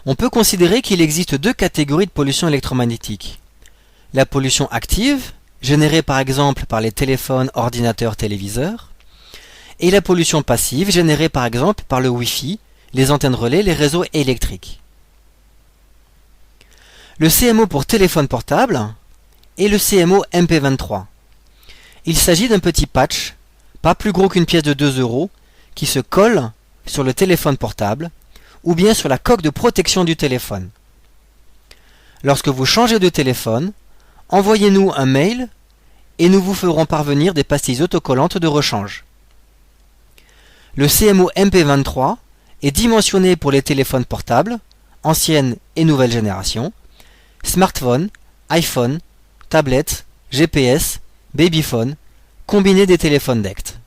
On peut considérer qu'il existe deux catégories de pollution électromagnétique. La pollution active, générée par exemple par les téléphones, ordinateurs, téléviseurs, et la pollution passive, générée par exemple par le Wi-Fi, les antennes relais, les réseaux électriques. Le CMO pour téléphone portable et le CMO MP23. Il s'agit d'un petit patch, pas plus gros qu'une pièce de 2 €, qui se colle sur le téléphone portable ou bien sur la coque de protection du téléphone. Lorsque vous changez de téléphone, envoyez-nous un mail et nous vous ferons parvenir des pastilles autocollantes de rechange. Le CMO MP23 est dimensionné pour les téléphones portables, ancienne et nouvelle génération, smartphone, iPhone, tablette, GPS, babyphone, combiné des téléphones DECT.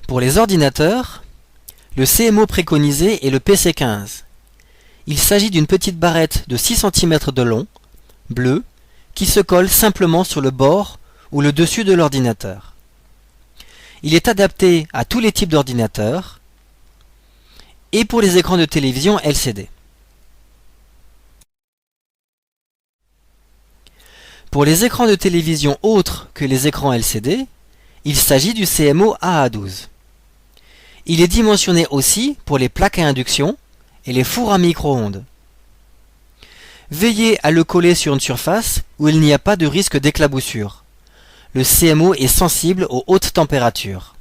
Pour les ordinateurs, le CMO préconisé est le PC15. Il s'agit d'une petite barrette de 6 cm de long, bleue, qui se colle simplement sur le bord ou le dessus de l'ordinateur. Il est adapté à tous les types d'ordinateurs et pour les écrans de télévision LCD. Pour les écrans de télévision autres que les écrans LCD, il s'agit du CMO AA12. Il est dimensionné aussi pour les plaques à induction et les fours à micro-ondes. Veillez à le coller sur une surface où il n'y a pas de risque d'éclaboussure. Le CMO est sensible aux hautes températures,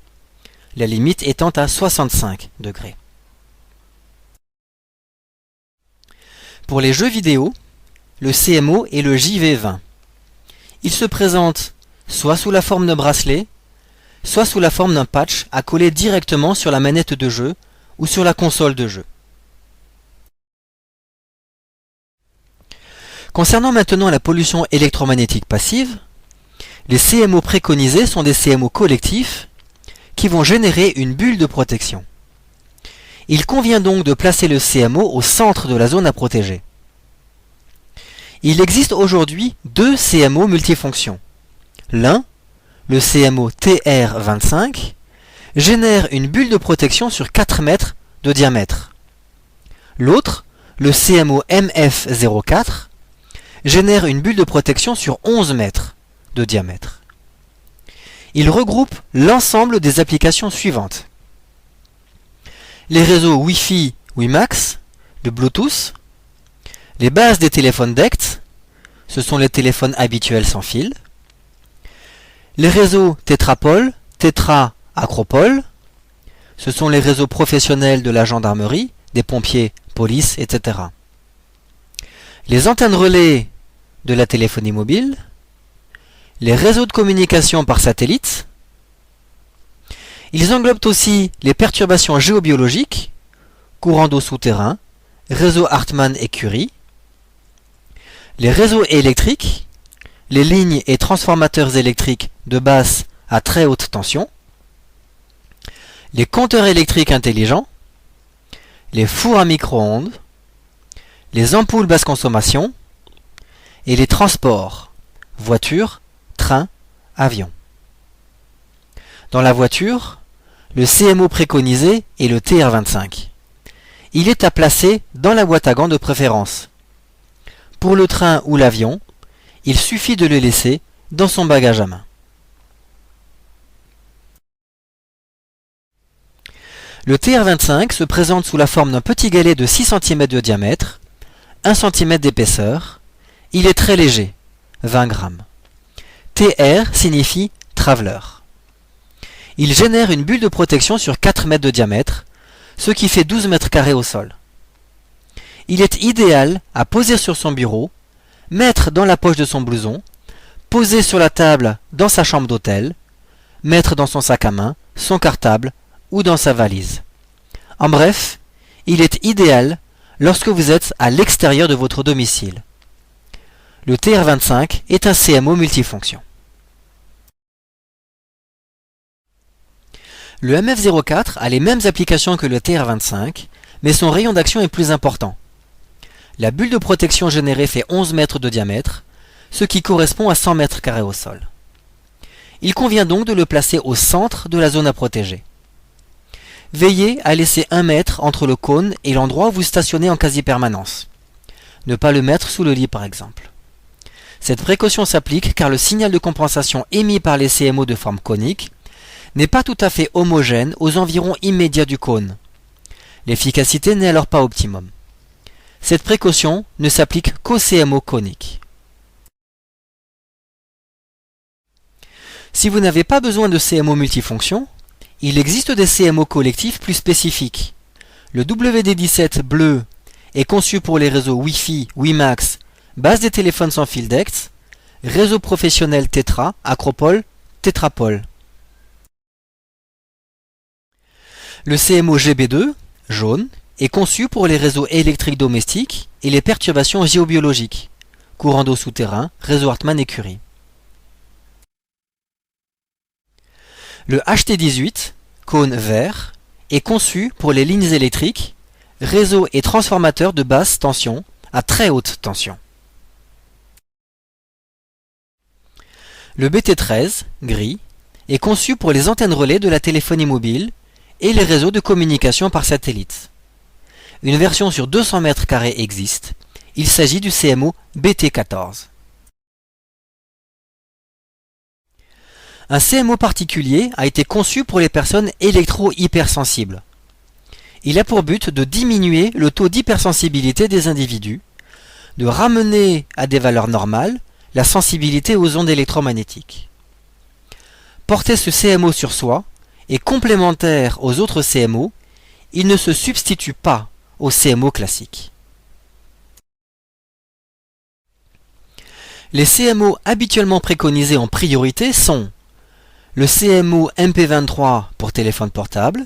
la limite étant à 65 degrés. Pour les jeux vidéo, le CMO est le JV20. Il se présente soit sous la forme d'un bracelet, soit sous la forme d'un patch à coller directement sur la manette de jeu ou sur la console de jeu. Concernant maintenant la pollution électromagnétique passive, les CMO préconisés sont des CMO collectifs qui vont générer une bulle de protection. Il convient donc de placer le CMO au centre de la zone à protéger. Il existe aujourd'hui deux CMO multifonctions. L'un, le CMO TR25, génère une bulle de protection sur 4 mètres de diamètre. L'autre, le CMO MF04, génère une bulle de protection sur 11 mètres de diamètre. Il regroupe l'ensemble des applications suivantes. Les réseaux Wi-Fi WiMAX, le Bluetooth, les bases des téléphones DECT, ce sont les téléphones habituels sans fil, les réseaux Tétrapol, Tétra Acropole, ce sont les réseaux professionnels de la gendarmerie, des pompiers, police, etc. Les antennes relais de la téléphonie mobile, les réseaux de communication par satellite. Ils englobent aussi les perturbations géobiologiques, courants d'eau souterrains, réseau Hartmann et Curie, les réseaux électriques, les lignes et transformateurs électriques de basse à très haute tension, les compteurs électriques intelligents, les fours à micro-ondes, les ampoules basse consommation et les transports, voitures, trains, avions. Dans la voiture, le CMO préconisé est le TR25. Il est à placer dans la boîte à gants de préférence. Pour le train ou l'avion, il suffit de le laisser dans son bagage à main. Le TR25 se présente sous la forme d'un petit galet de 6 cm de diamètre, 1 cm d'épaisseur. Il est très léger, 20 grammes. TR signifie Traveler. Il génère une bulle de protection sur 4 mètres de diamètre, ce qui fait 12 mètres carrés au sol. Il est idéal à poser sur son bureau, mettre dans la poche de son blouson, poser sur la table dans sa chambre d'hôtel, mettre dans son sac à main, son cartable ou dans sa valise. En bref, il est idéal lorsque vous êtes à l'extérieur de votre domicile. Le TR25 est un CMO multifonction. Le MF04 a les mêmes applications que le TR25, mais son rayon d'action est plus important. La bulle de protection générée fait 11 mètres de diamètre, ce qui correspond à 100 mètres carrés au sol. Il convient donc de le placer au centre de la zone à protéger. Veillez à laisser 1 mètre entre le cône et l'endroit où vous stationnez en quasi-permanence. Ne pas le mettre sous le lit par exemple. Cette précaution s'applique car le signal de compensation émis par les CMO de forme conique n'est pas tout à fait homogène aux environs immédiats du cône. L'efficacité n'est alors pas optimum. Cette précaution ne s'applique qu'aux CMO coniques. Si vous n'avez pas besoin de CMO multifonction, il existe des CMO collectifs plus spécifiques. Le WD17 bleu est conçu pour les réseaux Wi-Fi, WiMAX, base des téléphones sans fil DECT, réseau professionnel Tetra, Acropole, Tetrapol. Le CMO GB2, jaune, est conçu pour les réseaux électriques domestiques et les perturbations géobiologiques, courant d'eau souterrain, réseau Hartmann et Curie. Le HT18, cône vert, est conçu pour les lignes électriques, réseaux et transformateurs de basse tension à très haute tension. Le BT13, gris, est conçu pour les antennes relais de la téléphonie mobile et les réseaux de communication par satellite. Une version sur 200 m² existe, il s'agit du CMO BT14. Un CMO particulier a été conçu pour les personnes électro-hypersensibles. Il a pour but de diminuer le taux d'hypersensibilité des individus, de ramener à des valeurs normales la sensibilité aux ondes électromagnétiques. Porter ce CMO sur soi est complémentaire aux autres CMO, il ne se substitue pas au CMO classique. Les CMO habituellement préconisés en priorité sont le CMO MP23 pour téléphone portable,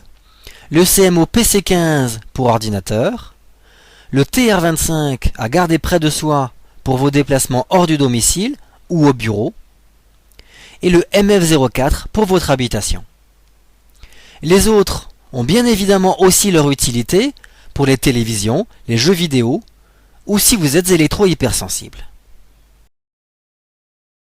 le CMO PC15 pour ordinateur, le TR25 à garder près de soi pour vos déplacements hors du domicile ou au bureau, et le MF04 pour votre habitation. Les autres ont bien évidemment aussi leur utilité pour les télévisions, les jeux vidéo, ou si vous êtes électro-hypersensible.